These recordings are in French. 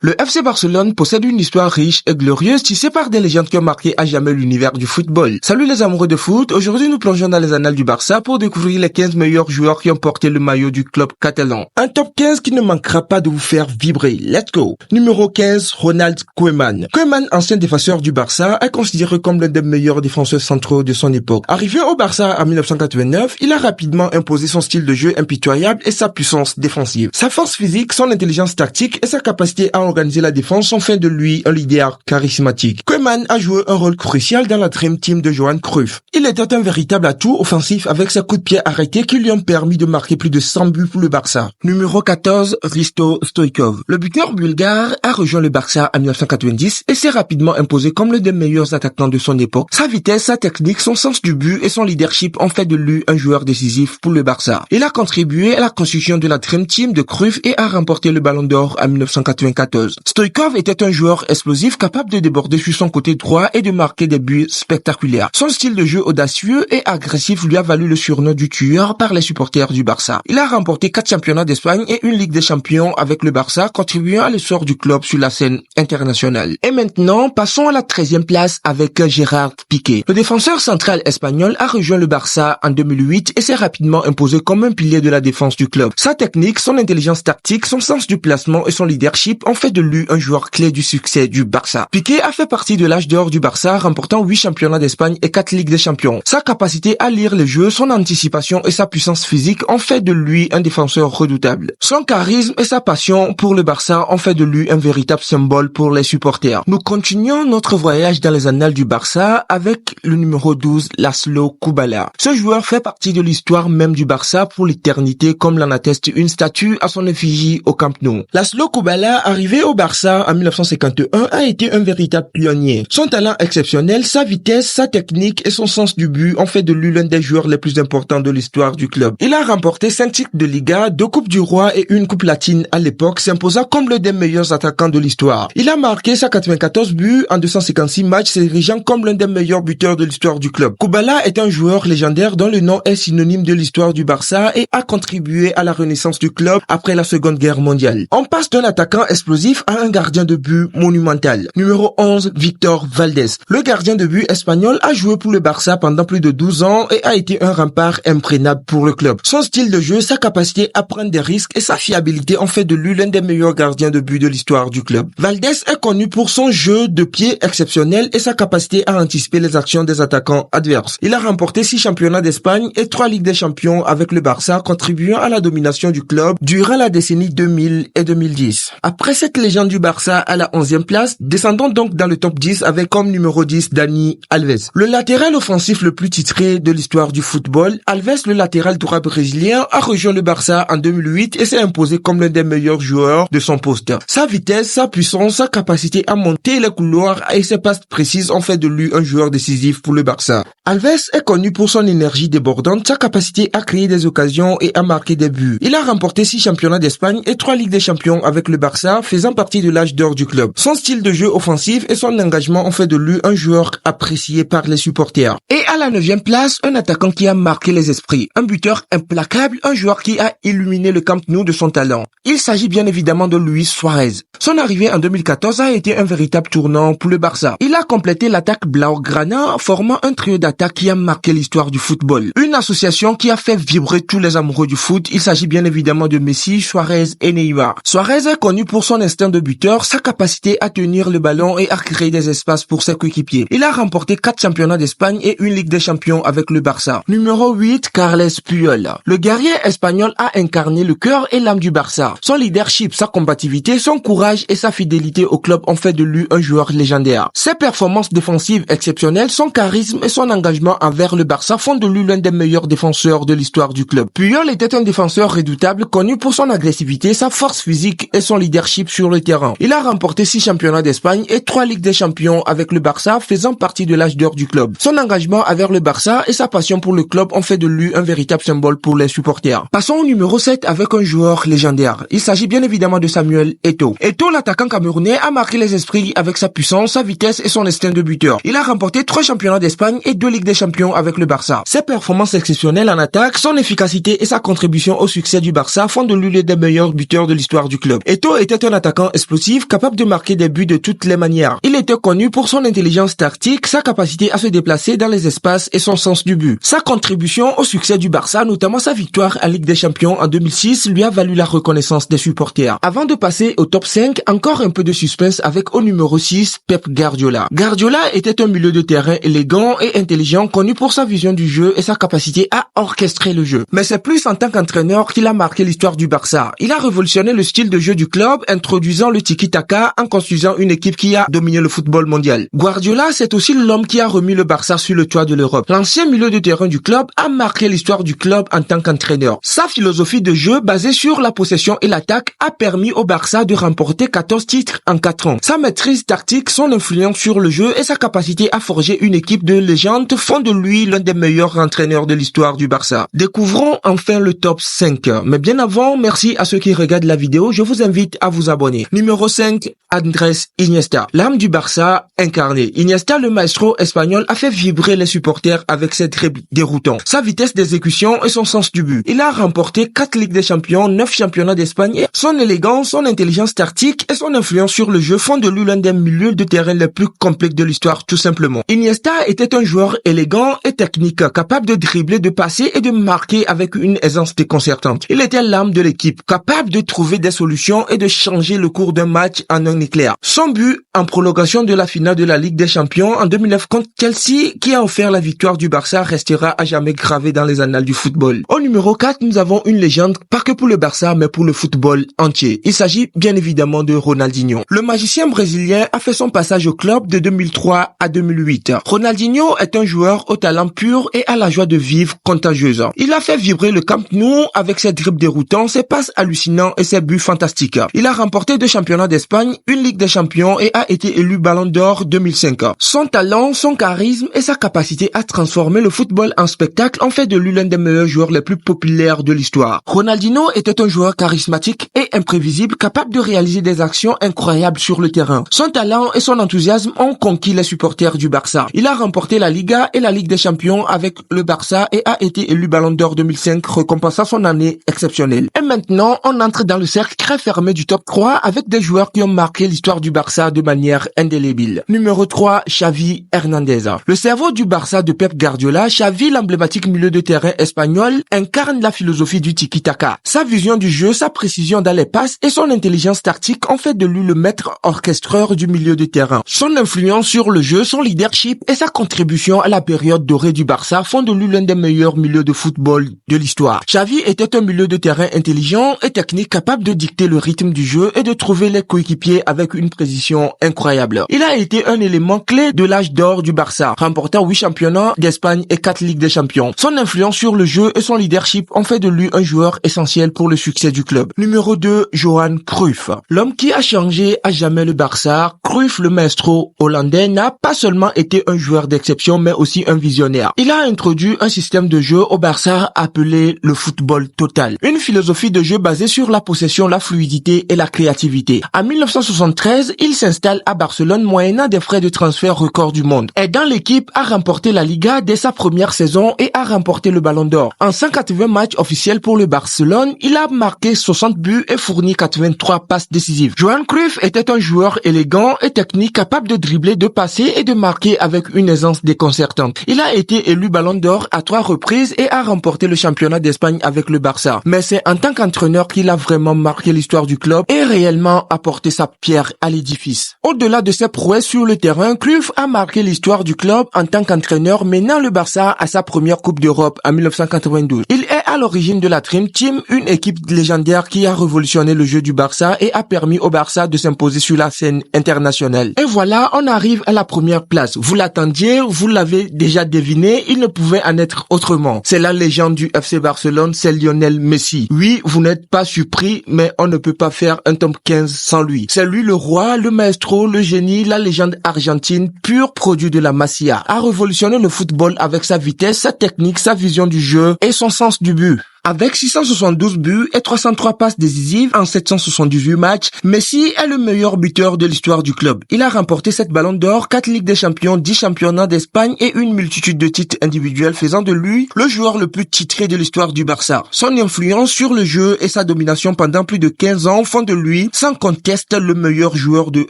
Le FC Barcelone possède une histoire riche et glorieuse tissée par des légendes qui ont marqué à jamais l'univers du football. Salut les amoureux de foot, aujourd'hui nous plongeons dans les annales du Barça pour découvrir les 15 meilleurs joueurs qui ont porté le maillot du club catalan. Un top 15 qui ne manquera pas de vous faire vibrer. Let's go! Numéro 15, Ronald Koeman. Koeman, ancien défenseur du Barça, est considéré comme l'un des meilleurs défenseurs centraux de son époque. Arrivé au Barça en 1989, il a rapidement imposé son style de jeu impitoyable et sa puissance défensive. Sa force physique, son intelligence tactique et sa capacité à organiser la défense ont fait de lui un leader charismatique. Koeman a joué un rôle crucial dans la Dream Team de Johan Cruyff. Il était un véritable atout offensif avec ses coups de pied arrêtés qui lui ont permis de marquer plus de 100 buts pour le Barça. Numéro 14, Hristo Stoichkov. Le buteur bulgare a rejoint le Barça en 1990 et s'est rapidement imposé comme l'un des meilleurs attaquants de son époque. Sa vitesse, sa technique, son sens du but et son leadership ont fait de lui un joueur décisif pour le Barça. Il a contribué à la construction de la Dream Team de Cruyff et a remporté le Ballon d'Or en 1994. Stoichkov était un joueur explosif capable de déborder sur son côté droit et de marquer des buts spectaculaires. Son style de jeu audacieux et agressif lui a valu le surnom du tueur par les supporters du Barça. Il a remporté 4 championnats d'Espagne et une Ligue des Champions avec le Barça, contribuant à l'essor du club sur la scène internationale. Et maintenant, passons à la 13e place avec Gerard Piqué. Le défenseur central espagnol a rejoint le Barça en 2008 et s'est rapidement imposé comme un pilier de la défense du club. Sa technique, son intelligence tactique, son sens du placement et son leadership ont fait de lui un joueur clé du succès du Barça. Piqué a fait partie de l'âge d'or du Barça, remportant 8 championnats d'Espagne et 4 Ligues des Champions. Sa capacité à lire les jeux, son anticipation et sa puissance physique ont fait de lui un défenseur redoutable. Son charisme et sa passion pour le Barça ont fait de lui un véritable symbole pour les supporters. Nous continuons notre voyage dans les annales du Barça avec le numéro 12, Laszlo Kubala. Ce joueur fait partie de l'histoire même du Barça pour l'éternité, comme l'en atteste une statue à son effigie au Camp Nou. Laszlo Kubala, arrivé au Barça en 1951, a été un véritable pionnier. Son talent exceptionnel, sa vitesse, sa technique et son sens du but ont fait de lui l'un des joueurs les plus importants de l'histoire du club. Il a remporté 5 titres de Liga, 2 Coupes du Roi et une Coupe latine à l'époque, s'imposant comme l'un des meilleurs attaquants de l'histoire. Il a marqué 194 buts en 256 matchs, s'érigeant comme l'un des meilleurs buteurs de l'histoire du club. Kubala est un joueur légendaire dont le nom est synonyme de l'histoire du Barça et a contribué à la renaissance du club après la Seconde Guerre mondiale. On passe d'un attaquant explosif à un gardien de but monumental. Numéro 11, Victor Valdés. Le gardien de but espagnol a joué pour le Barça pendant plus de 12 ans et a été un rempart imprégnable pour le club. Son style de jeu, sa capacité à prendre des risques et sa fiabilité ont fait de lui l'un des meilleurs gardiens de but de l'histoire du club. Valdés est connu pour son jeu de pied exceptionnel et sa capacité à anticiper les actions des attaquants adverses. Il a remporté 6 championnats d'Espagne et 3 Ligues des Champions avec le Barça, contribuant à la domination du club durant la décennie 2000 et 2010. Après cette légende du Barça à la 11e place, descendons donc dans le top 10 avec comme numéro 10 Dani Alves. Le latéral offensif le plus titré de l'histoire du football, Alves, le latéral droit brésilien, a rejoint le Barça en 2008 et s'est imposé comme l'un des meilleurs joueurs de son poste. Sa vitesse, sa puissance, sa capacité à monter les couloirs et ses passes précises ont fait de lui un joueur décisif pour le Barça. Alves est connu pour son énergie débordante, sa capacité à créer des occasions et à marquer des buts. Il a remporté 6 championnats d'Espagne et 3 Ligues des Champions avec le Barça, faisant partie de l'âge d'or du club. Son style de jeu offensif et son engagement ont fait de lui un joueur apprécié par les supporters. Et à la 9e place, un attaquant qui a marqué les esprits, un buteur implacable, un joueur qui a illuminé le Camp Nou de son talent. Il s'agit bien évidemment de Luis Suarez. Son arrivée en 2014 a été un véritable tournant pour le Barça. Il a complété l'attaque blaugrana, formant un trio d'attaque qui a marqué l'histoire du football. Une association qui a fait vibrer tous les amoureux du foot. Il s'agit bien évidemment de Messi, Suarez et Neymar. Suarez est connu pour son instinct de buteur, sa capacité à tenir le ballon et à créer des espaces pour ses coéquipiers. Il a remporté 4 championnats d'Espagne et une Ligue des Champions avec le Barça. Numéro 8, Carles Puyol. Le guerrier espagnol a incarné le cœur et l'âme du Barça. Son leadership, sa combativité, son courage et sa fidélité au club ont fait de lui un joueur légendaire. Ses performances défensives exceptionnelles, son charisme et son engagement envers le Barça font de lui l'un des meilleurs défenseurs de l'histoire du club. Puyol était un défenseur redoutable, connu pour son agressivité, sa force physique et son leadership sur le terrain. Il a remporté 6 championnats d'Espagne et 3 Ligues des Champions avec le Barça, faisant partie de l'âge d'or du club. Son engagement envers le Barça et sa passion pour le club ont fait de lui un véritable symbole pour les supporters. Passons au numéro 7 avec un joueur légendaire. Il s'agit bien évidemment de Samuel Eto'o. Eto'o, l'attaquant camerounais, a marqué les esprits avec sa puissance, sa vitesse et son instinct de buteur. Il a remporté 3 championnats d'Espagne et 2 Ligues des Champions avec le Barça. Ses performances exceptionnelles en attaque, son efficacité et sa contribution au succès du Barça font de lui l'un des meilleurs buteurs de l'histoire du club. Eto'o était un attaquant attaquant explosif capable de marquer des buts de toutes les manières. Il était connu pour son intelligence tactique, sa capacité à se déplacer dans les espaces et son sens du but. Sa contribution au succès du Barça, notamment sa victoire en Ligue des Champions en 2006, lui a valu la reconnaissance des supporters. Avant de passer au top 5, encore un peu de suspense avec au numéro 6, Pep Guardiola. Guardiola était un milieu de terrain élégant et intelligent, connu pour sa vision du jeu et sa capacité à orchestrer le jeu. Mais c'est plus en tant qu'entraîneur qu'il a marqué l'histoire du Barça. Il a révolutionné le style de jeu du club, introduisant le tiki-taka en construisant une équipe qui a dominé le football mondial. Guardiola, c'est aussi l'homme qui a remis le Barça sur le toit de l'Europe. L'ancien milieu de terrain du club a marqué l'histoire du club en tant qu'entraîneur. Sa philosophie de jeu basée sur la possession et l'attaque a permis au Barça de remporter 14 titres en 4 ans. Sa maîtrise tactique, son influence sur le jeu et sa capacité à forger une équipe de légende font de lui l'un des meilleurs entraîneurs de l'histoire du Barça. Découvrons enfin le top 5. Mais bien avant, merci à ceux qui regardent la vidéo, je vous invite à vous abonner. Numéro 5, Andrés Iniesta. L'âme du Barça incarnée. Iniesta, le maestro espagnol, a fait vibrer les supporters avec ses dribbles déroutants, sa vitesse d'exécution et son sens du but. Il a remporté 4 Ligues des Champions, 9 championnats d'Espagne. Son élégance, son intelligence tactique et son influence sur le jeu font de lui l'un des milieux de terrain les plus complets de l'histoire, tout simplement. Iniesta était un joueur élégant et technique, capable de dribbler, de passer et de marquer avec une aisance déconcertante. Il était l'âme de l'équipe, capable de trouver des solutions et de changer le cours d'un match en un éclair. Son but en prolongation de la finale de la Ligue des Champions en 2009 contre Chelsea, qui a offert la victoire du Barça, restera à jamais gravé dans les annales du football. Au numéro 4, nous avons une légende, pas que pour le Barça, mais pour le football entier. Il s'agit bien évidemment de Ronaldinho. Le magicien brésilien a fait son passage au club de 2003 à 2008. Ronaldinho est un joueur au talent pur et à la joie de vivre contagieuse. Il a fait vibrer le Camp Nou avec ses dribbles déroutants, ses passes hallucinants et ses buts fantastiques. Il a remporté 2 championnats d'Espagne, une Ligue des Champions et a été élu Ballon d'Or 2005. Son talent, son charisme et sa capacité à transformer le football en spectacle ont fait de lui l'un des meilleurs joueurs les plus populaires de l'histoire. Ronaldinho était un joueur charismatique et imprévisible, capable de réaliser des actions incroyables sur le terrain. Son talent et son enthousiasme ont conquis les supporters du Barça. Il a remporté la Liga et la Ligue des Champions avec le Barça et a été élu Ballon d'Or 2005, récompensant son année exceptionnelle. Et maintenant, on entre dans le cercle très fermé du top 3 avec des joueurs qui ont marqué l'histoire du Barça de manière indélébile. Numéro 3, Xavi Hernandez. Le cerveau du Barça de Pep Guardiola, Xavi, l'emblématique milieu de terrain espagnol, incarne la philosophie du tiki-taka. Sa vision du jeu, sa précision dans les passes et son intelligence tactique ont fait de lui le maître orchestreur du milieu de terrain. Son influence sur le jeu, son leadership et sa contribution à la période dorée du Barça font de lui l'un des meilleurs milieux de football de l'histoire. Xavi était un milieu de terrain intelligent et technique, capable de dicter le rythme du jeu et de trouver les coéquipiers avec une précision incroyable. Il a été un élément clé de l'âge d'or du Barça, remportant 8 championnats d'Espagne et 4 Ligues des Champions. Son influence sur le jeu et son leadership ont fait de lui un joueur essentiel pour le succès du club. Numéro 2, Johan Cruyff. L'homme qui a changé à jamais le Barça, Cruyff, le maestro hollandais, n'a pas seulement été un joueur d'exception, mais aussi un visionnaire. Il a introduit un système de jeu au Barça appelé le football total. Une philosophie de jeu basée sur la possession, la fluidité et la créativité. En 1973, il s'installe à Barcelone moyennant des frais de transfert records du monde. Aidant l'équipe à remporter la Liga dès sa première saison et à remporter le Ballon d'Or. En 180 matchs officiels pour le Barcelone, il a marqué 60 buts et fourni 83 passes décisives. Johan Cruyff était un joueur élégant et technique, capable de dribbler, de passer et de marquer avec une aisance déconcertante. Il a été élu Ballon d'Or à 3 reprises et a remporté le championnat d'Espagne avec le Barça. Mais c'est en tant qu'entraîneur qu'il a vraiment marqué l'histoire du club et réellement apporté sa pierre à l'édifice. Au-delà de ses prouesses sur le terrain, Cruyff a marqué l'histoire du club en tant qu'entraîneur, menant le Barça à sa première Coupe d'Europe en 1992. Il est à l'origine de la Dream Team, une équipe légendaire qui a révolutionné le jeu du Barça et a permis au Barça de s'imposer sur la scène internationale. Et voilà, on arrive à la première place. Vous l'attendiez, vous l'avez déjà deviné, il ne pouvait en être autrement. C'est la légende du FC Barcelone, c'est Lionel Messi. Oui, vous n'êtes pas surpris, mais on ne peut pas faire un top 15 sans lui. C'est lui le roi, le maestro, le génie, la légende argentine, pur produit de la Masia. A révolutionné le football avec sa vitesse, sa technique, sa vision du jeu et son sens du but. Avec 672 buts et 303 passes décisives en 778 matchs, Messi est le meilleur buteur de l'histoire du club. Il a remporté 7 ballons d'or, 4 Ligues des Champions, 10 championnats d'Espagne et une multitude de titres individuels faisant de lui le joueur le plus titré de l'histoire du Barça. Son influence sur le jeu et sa domination pendant plus de 15 ans font de lui, sans conteste, le meilleur joueur de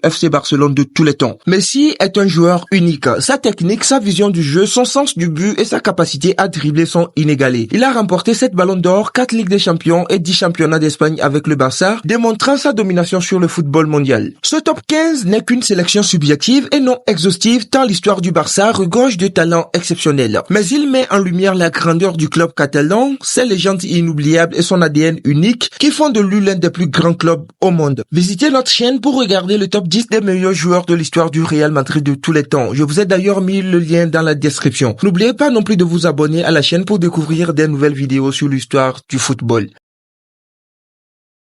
FC Barcelone de tous les temps. Messi est un joueur unique. Sa technique, sa vision du jeu, son sens du but et sa capacité à dribbler sont inégalés. Il a remporté 7 ballons d'or, 4 Ligues des Champions et 10 championnats d'Espagne avec le Barça, démontrant sa domination sur le football mondial. Ce top 15 n'est qu'une sélection subjective et non exhaustive tant l'histoire du Barça regorge de talents exceptionnels. Mais il met en lumière la grandeur du club catalan, ses légendes inoubliables et son ADN unique qui font de lui l'un des plus grands clubs au monde. Visitez notre chaîne pour regarder le top 10 des meilleurs joueurs de l'histoire du Real Madrid de tous les temps. Je vous ai d'ailleurs mis le lien dans la description. N'oubliez pas non plus de vous abonner à la chaîne pour découvrir des nouvelles vidéos sur l'histoire du football.